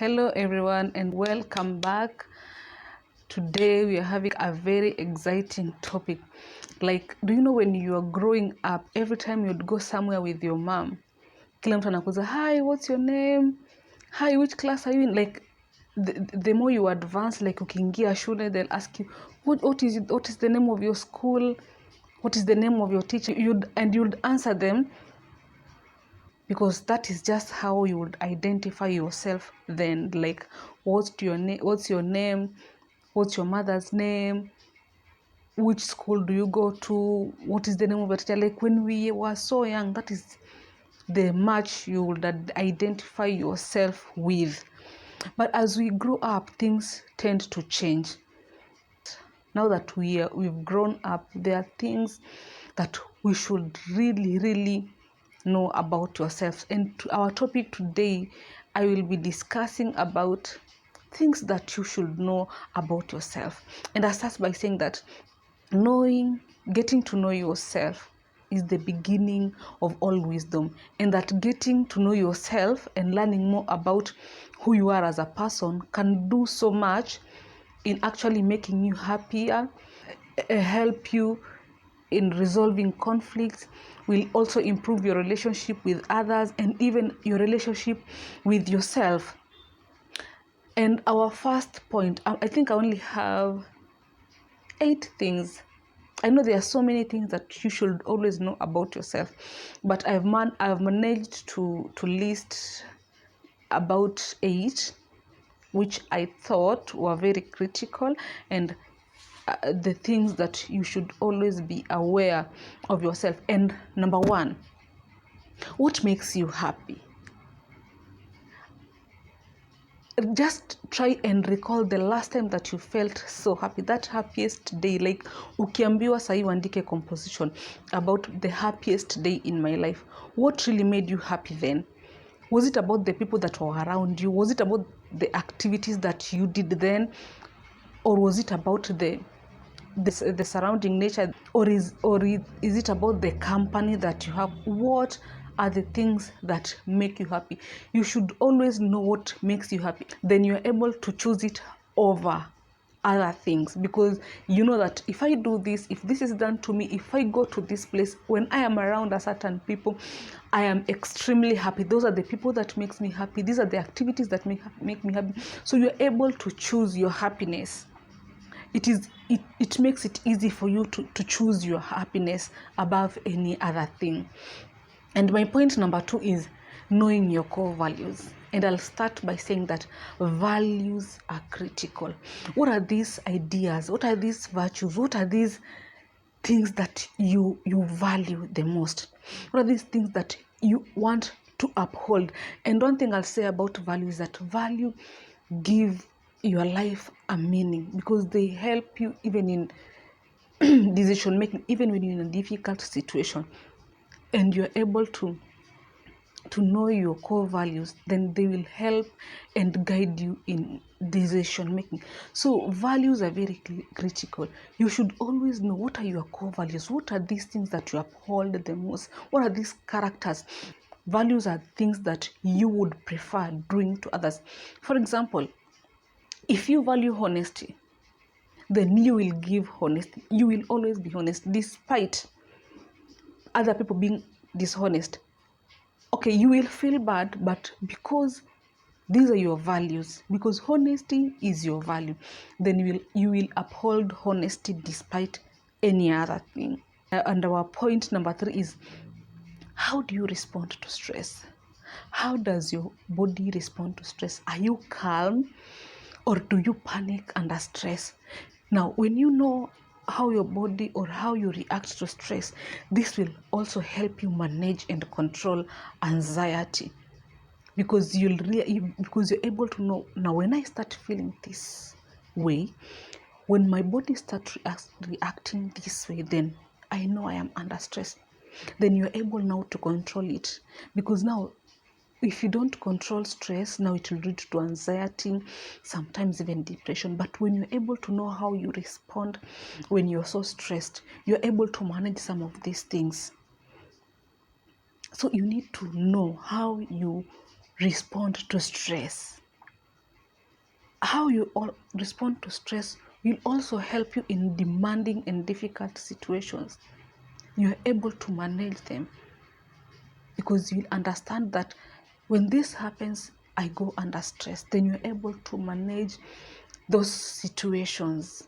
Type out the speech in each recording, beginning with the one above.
Hello everyone and welcome back. Today we are having a very exciting topic. Like, do you know when you are growing up, every time you'd go somewhere with your mom, kila mtu anakuza, hi, what's your name? Hi, which class are you in? Like, the more you advance, like ukiingia shule, they'll ask you, what is the name of your school? What is the name of your teacher? You'd answer them, because that is just how you would identify yourself then. Like, what's your name, what's your mother's name, which school do you go to, what is the name of your teacher? Like, when we were so young, that is the much you would identify yourself with. But as we grow up, things tend to change. Now that we've grown up, there are things that we should really know about yourselves. And to our topic today, I will be discussing about things that you should know about yourself. And I start by saying that getting to know yourself is the beginning of all wisdom, and that getting to know yourself and learning more about who you are as a person can do so much in actually making you happier, help you in resolving conflicts, will also improve your relationship with others and even your relationship with yourself. And our first point, I think I only have 8 things. I know there are so many things that you should always know about yourself, but I've managed to list about 8, which I thought were very critical, and the things that you should always be aware of yourself. And number 1, what makes you happy? Just try and recall the last time that you felt so happy, that happiest day. Like, ukiambiwa sahi uandike composition about the happiest day in my life, what really made you happy then? Was it about the people that were around you? Was it about the activities that you did then? Or was it about the surrounding nature? Or is it about the company that you have? What are the things that make you happy? You should always know what makes you happy. Then you're able to choose it over other things, because you know that if I do this, if this is done to me, if I go to this place, when I am around a certain people, I am extremely happy. Those are the people that makes me happy. These are the activities that make me happy. So you're able to choose your happiness. It makes it easy for you to choose your happiness above any other thing. And my point number 2 is knowing your core values. And I'll start by saying that values are critical. What are these ideas? What are these virtues? What are these things that you value the most? What are these things that you want to uphold? And one thing I'll say about value is that value give your life a meaning, because they help you even in decision making, even when you're in a difficult situation and you're able to know your core values, then they will help and guide you in decision making. So values are very critical. You should always know, what are your core values? What are these things that you uphold the most? What are these characters? Values are things that you would prefer doing to others. For example, if you value honesty, then you will give honesty. You will always be honest despite other people being dishonest. Okay, you will feel bad, but because these are your values, because honesty is your value, then you will uphold honesty despite any other thing. And our point number 3 is, how do you respond to stress? How does your body respond to stress? Are you calm, or do you panic under stress? Now, when you know how your body or how you react to stress, this will also help you manage and control anxiety, because you're able to know, now when I start feeling this way, when my body starts reacting this way, then I know I am under stress. Then you're able now to control it, because now if you don't control stress, now it will lead to anxiety, sometimes even depression. But when you're able to know how you respond when you're so stressed, you're able to manage some of these things. So you need to know how you respond to stress. how you all respond to stress will also help you in demanding and difficult situations. You're able to manage them because you'll understand that when this happens, I go under stress. Then you're able to manage those situations.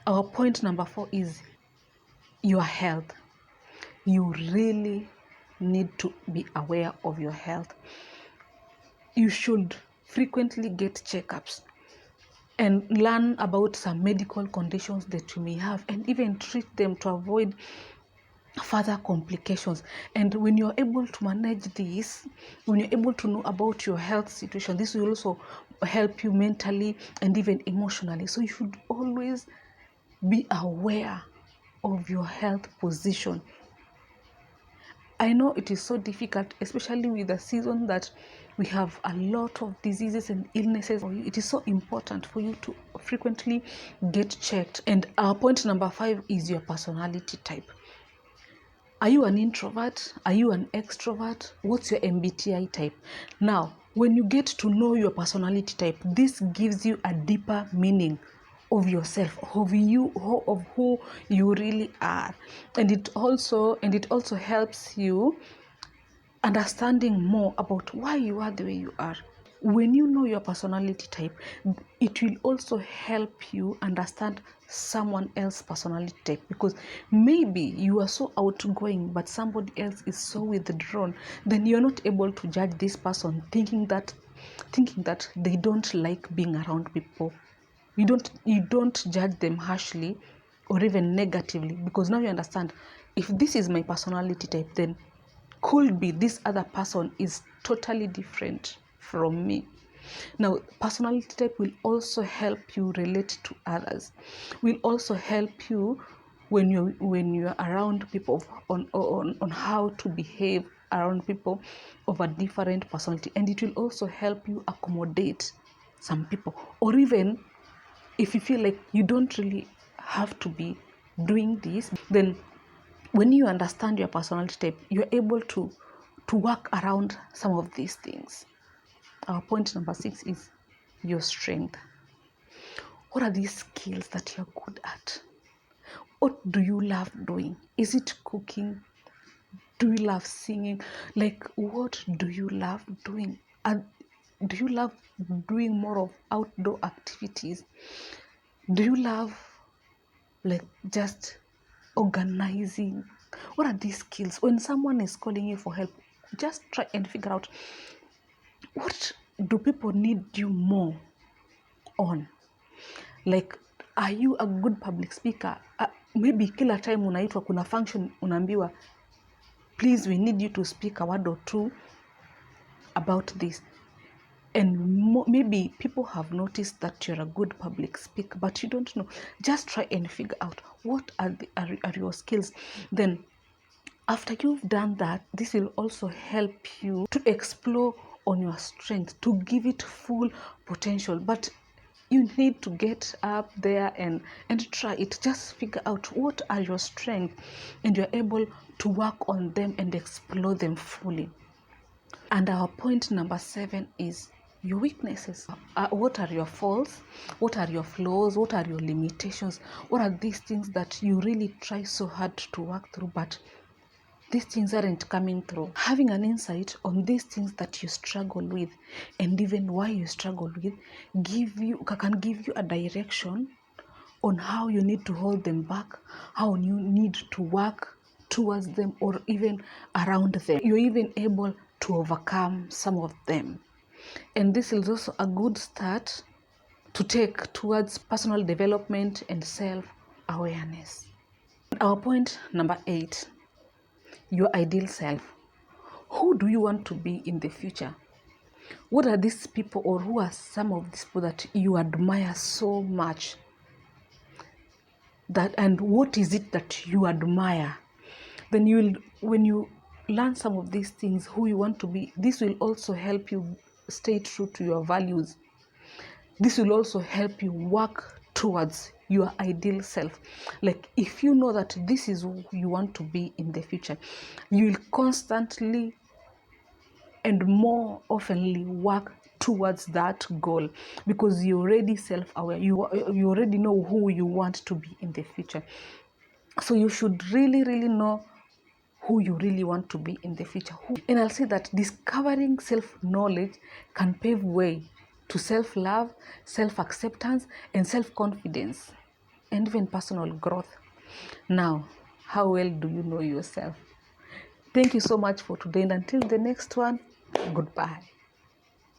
Our point number 4 is your health. You really need to be aware of your health. You should frequently get checkups and learn about some medical conditions that you may have and even treat them to avoid further complications. And when you're able to manage this, when you're able to know about your health situation, this will also help you mentally and even emotionally. So you should always be aware of your health position. I know it is so difficult, especially with the season that we have a lot of diseases and illnesses. It is so important for you to frequently get checked. And our point number 5 is your personality type. Are you an introvert? Are you an extrovert? What's your MBTI type? Now, when you get to know your personality type, this gives you a deeper meaning of yourself, of who you really are. And it also helps you understanding more about why you are the way you are. When you know your personality type, it will also help you understand someone else's personality type, because maybe you are so outgoing but somebody else is so withdrawn. Then you're not able to judge this person thinking that they don't like being around people. You don't judge them harshly or even negatively, because now you understand, if this is my personality type, then could be this other person is totally different from me. Now, personality type will also help you relate to others. Will also help you when you're around people on how to behave around people of a different personality. And it will also help you accommodate some people, or even if you feel like you don't really have to be doing this, then when you understand your personality type, you're able to work around some of these things. Our point number 6 is your strength. What are these skills that you're good at? What do you love doing? Is it cooking? Do you love singing? Like, what do you love doing? And do you love doing more of outdoor activities? Do you love like just organizing? What are these skills? When someone is calling you for help, just try and figure out, what do people need you more on? Like, are you a good public speaker? Maybe kila time unaitwa kuna function unaambiwa, please, we need you to speak a word or two about this. And maybe people have noticed that you're a good public speaker, but you don't know. Just try and figure out what are your skills. Then after you've done that, this will also help you to explore on your strength, to give it full potential. But you need to get up there and try it. Just figure out what are your strengths, and you're able to work on them and explore them fully. And our point number 7 is your weaknesses. What are your faults? What are your flaws? What are your limitations? What are these things that you really try so hard to work through, but these things aren't coming through? Having an insight on these things that you struggle with, and even why you struggle with, can give you a direction on how you need to hold them back, how you need to work towards them, or even around them. You're even able to overcome some of them. And this is also a good start to take towards personal development and self-awareness. Our point number 8, your ideal self. Who do you want to be in the future? What are these people, or who are some of these people that you admire so much? And what is it that you admire? Then when you learn some of these things, who you want to be, this will also help you stay true to your values. This will also help you work towards your ideal self. Like, if you know that this is who you want to be in the future, you will constantly and more oftenly work towards that goal, because you're already self-aware. You already know who you want to be in the future. So you should really know who you really want to be in the future. And I'll say that discovering self-knowledge can pave way to self-love, self-acceptance, and self-confidence, and even personal growth. Now, how well do you know yourself? Thank you so much for today, and until the next one, goodbye.